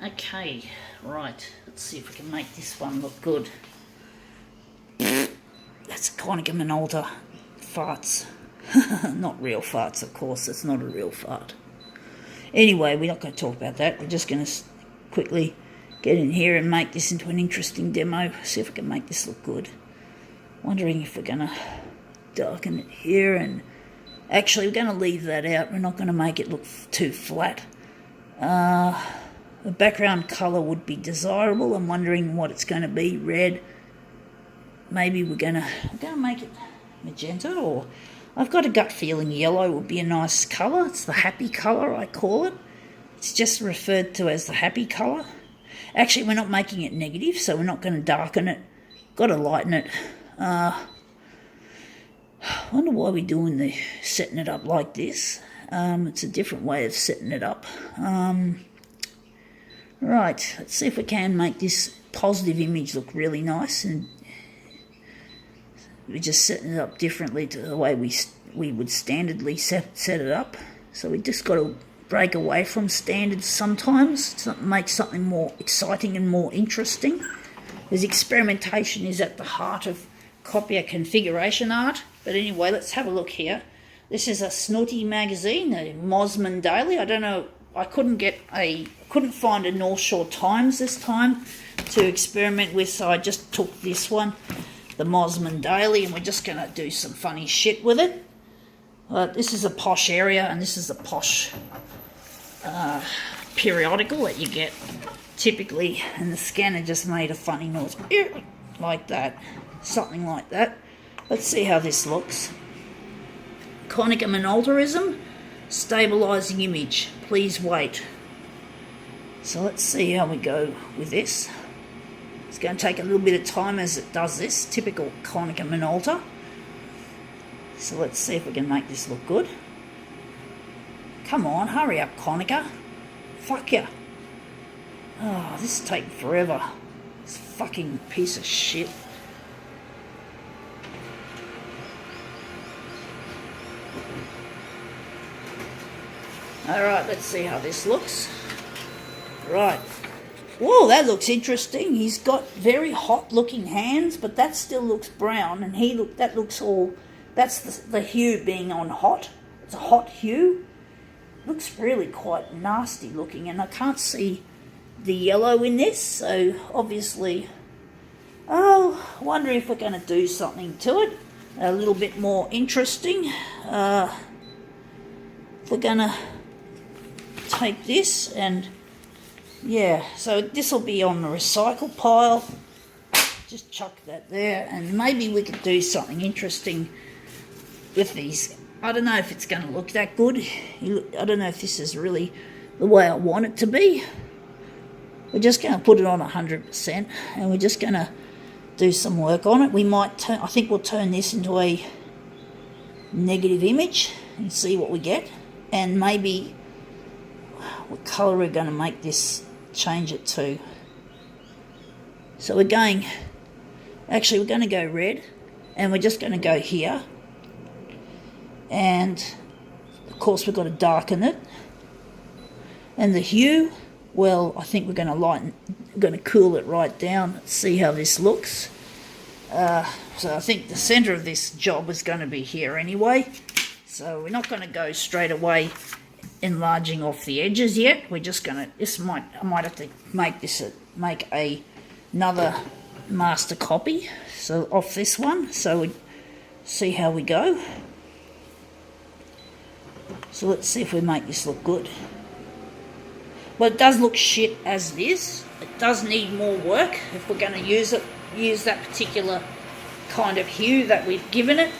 Okay, right, let's see if we can make this one look good. That's Konica Minolta farts. Not real farts, of course, it's not a real fart. Anyway, we're not going to talk about that. We're just going to quickly get in here and make this into an interesting demo. See if we can make this look good. Wondering if we're going to darken it here, and actually we're going to leave that out. We're not going to make it look too flat. The background colour would be desirable. I'm wondering what it's going to be. Red. Maybe we're going to make it magenta, or I've got a gut feeling yellow would be a nice colour. It's the happy colour, I call it. It's just referred to as the happy colour. Actually, we're not making it negative, so we're not going to darken it. Got to lighten it. I wonder why we're doing setting it up like this. It's a different way of setting it up. Right, let's see if we can make this positive image look really nice, and we're just setting it up differently to the way we would standardly set it up. So we just got to break away from standards sometimes to make something more exciting and more interesting. Because experimentation is at the heart of copier configuration art. But anyway, let's have a look here. This is a Snooty magazine, a Mosman Daily. I don't know, I couldn't find a North Shore Times this time to experiment with, so I just took this one, the Mosman Daily, and we're just going to do some funny shit with it. This is a posh area, and this is a posh periodical that you get typically, and the scanner just made a funny noise like that, something like that. Let's see how this looks. Konica Minoltaism, stabilizing image, please wait. So let's see how we go with this. It's going to take a little bit of time as it does this, typical Konica Minolta. So let's see if we can make this look good. Come on, hurry up, Konica. Fuck ya. Oh, this is taking forever. This fucking piece of shit. Alright, let's see how this looks. Right. Whoa, that looks interesting. He's got very hot looking hands, but that still looks brown, and that looks all, that's the hue being on hot. It's a hot hue. Looks really quite nasty looking, and I can't see the yellow in this, so obviously, I wonder if we're going to do something to it a little bit more interesting. If we're going to take this and, yeah, so this will be on the recycle pile. Just chuck that there, and maybe we could do something interesting with these. I don't know if it's going to look that good. I don't know if this is really the way I want it to be. We're just going to put it on 100%, and we're just going to do some work on it. We might I think we'll turn this into a negative image and see what we get, and maybe what colour we're going to make this, change it to. So we're going to go red, and we're just going to go here, and of course we've got to darken it, and the hue, well, I think we're going to cool it right down. Let's see how this looks. So I think the centre of this job is going to be here anyway, so we're not going to go straight away enlarging off the edges yet. We're just going to, I might have to make another master copy, so off this one, so we see how we go. So let's see if we make this look good. Well, it does look shit as it is. It does need more work if we're going to use that particular kind of hue that we've given it.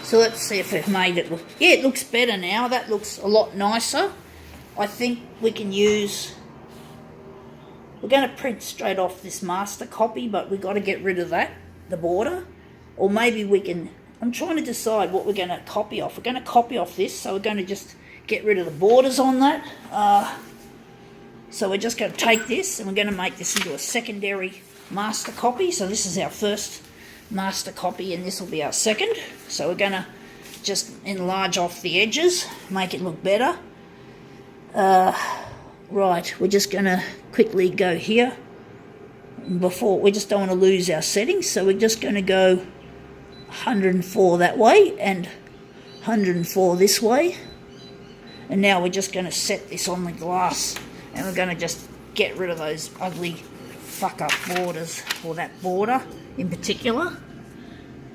So let's see if we've made it look... Yeah, it looks better now. That looks a lot nicer. I think we can use... We're going to print straight off this master copy, but we've got to get rid of that, the border. Or maybe we can... I'm trying to decide what we're going to copy off. We're going to copy off this, so we're going to just get rid of the borders on that. So we're just going to take this, and we're going to make this into a secondary master copy. So this is our first master copy, and this will be our second. So we're going to just enlarge off the edges, make it look better. Right, we're just going to quickly go here. Before, we just don't want to lose our settings, so we're just going to go 104 that way and 104 this way. And now we're just going to set this on the glass, and we're going to just get rid of those ugly fuck up borders, or that border in particular.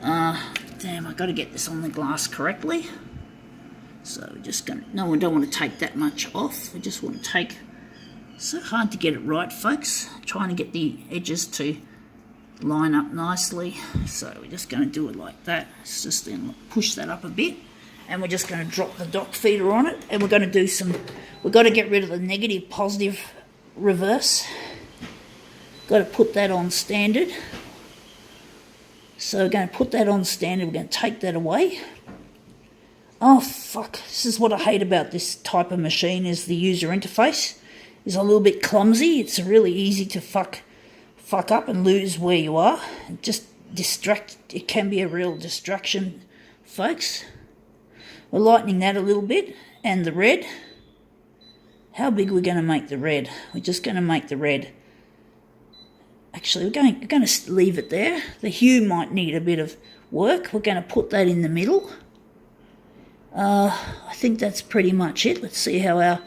Damn, I've got to get this on the glass correctly. So we're just going to, no, we don't want to take that much off. We just want to take, so hard to get it right, folks. Trying to get the edges to line up nicely. So we're just going to do it like that. It's just then push that up a bit. And we're just going to drop the dock feeder on it. And we're going to do some, we've got to get rid of the negative positive reverse. Got to put that on standard. So we're going to put that on standard. We're going to take that away. Oh fuck, this is what I hate about this type of machine, is the user interface is a little bit clumsy. It's really easy to fuck up and lose where you are. It can be a real distraction, folks. We're lightening that a little bit, and the red. How big are we going to make the red? We're just going to make the red. Actually, we're going to leave it there. The hue might need a bit of work. We're going to put that in the middle. I think that's pretty much it. Let's see how our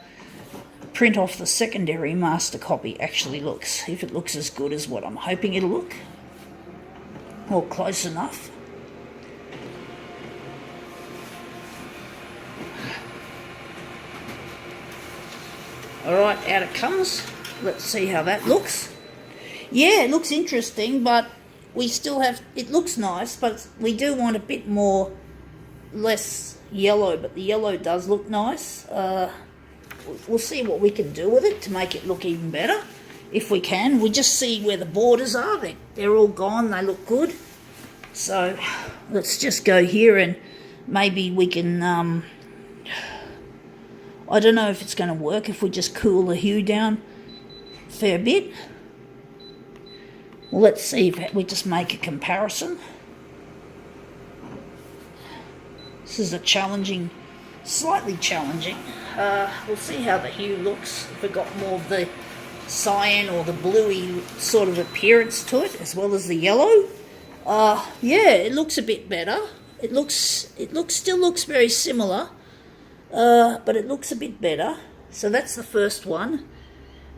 print off the secondary master copy actually looks. If it looks as good as what I'm hoping it'll look. Or close enough. Alright, out it comes. Let's see how that looks. Yeah, it looks interesting, but we still have, it looks nice, but we do want a bit more, less yellow, but the yellow does look nice. We'll see what we can do with it to make it look even better, if we can. We just see where the borders are. They're all gone, they look good. So let's just go here, and maybe we can, I don't know if it's going to work if we just cool the hue down a fair bit. Well, let's see if we just make a comparison. This is a challenging, slightly challenging. We'll see how the hue looks. If we've got more of the cyan or the bluey sort of appearance to it, as well as the yellow. Yeah, it looks a bit better. Still looks very similar, but it looks a bit better. So that's the first one,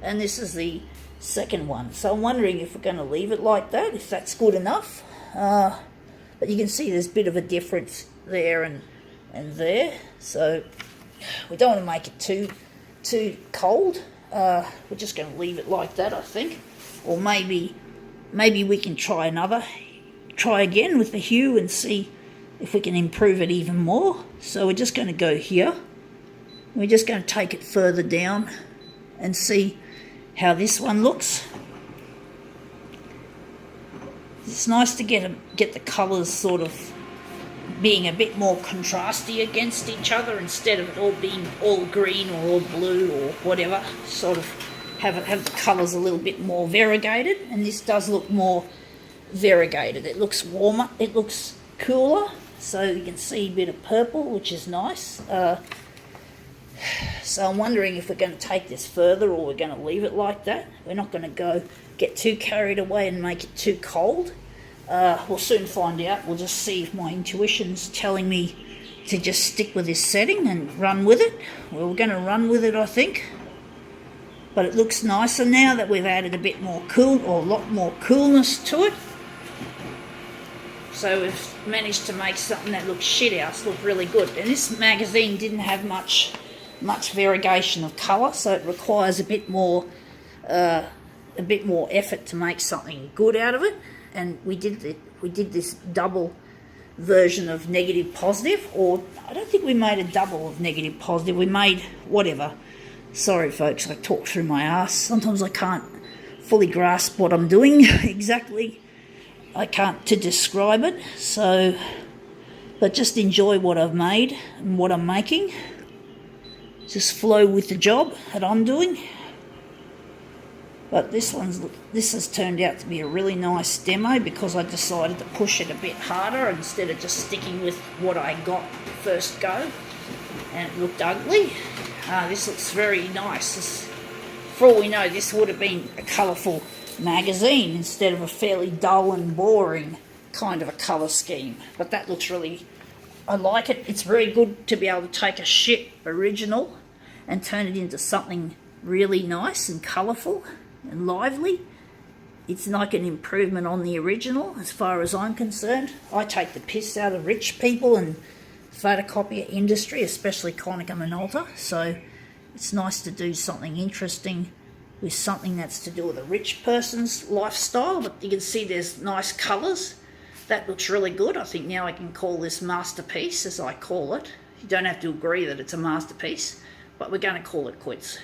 and this is the second one. So I'm wondering if we're going to leave it like that, if that's good enough. But you can see there's a bit of a difference there and there. So we don't want to make it too cold. We're just going to leave it like that, I think. Or maybe we can try again with the hue and see if we can improve it even more. So we're just going to go here. We're just going to take it further down and see how this one looks. It's nice to get the colours sort of being a bit more contrasty against each other, instead of it all being all green or all blue or whatever. Sort of have the colours a little bit more variegated, and this does look more variegated. It looks warmer, it looks cooler, so you can see a bit of purple, which is nice. So I'm wondering if we're going to take this further, or we're going to leave it like that. We're not going to get too carried away and make it too cold. We'll soon find out. We'll just see if my intuition's telling me to just stick with this setting and run with it. Well, we're going to run with it, I think. But it looks nicer now that we've added a bit more a lot more coolness to it. So we've managed to make something that looks shit house look really good. And this magazine didn't have much variegation of colour, so it requires a bit more effort to make something good out of it. And we did this double version of negative positive, or I don't think we made a double of negative positive. We made whatever. Sorry, folks, I talk through my ass. Sometimes I can't fully grasp what I'm doing exactly. I can't to describe it. So, but just enjoy what I've made and what I'm making. Just flow with the job that I'm doing. But this has turned out to be a really nice demo, because I decided to push it a bit harder instead of just sticking with what I got first go, and it looked ugly. This looks very nice. For all we know, this would have been a colourful magazine instead of a fairly dull and boring kind of a colour scheme. But that looks really, I like it. It's very good to be able to take a shit original and turn it into something really nice and colourful and lively. It's like an improvement on the original as far as I'm concerned. I take the piss out of rich people and photocopier industry, especially Konica Minolta, so it's nice to do something interesting with something that's to do with a rich person's lifestyle. But you can see there's nice colours. That looks really good. I think now I can call this masterpiece, as I call it. You don't have to agree that it's a masterpiece, but we're going to call it quits.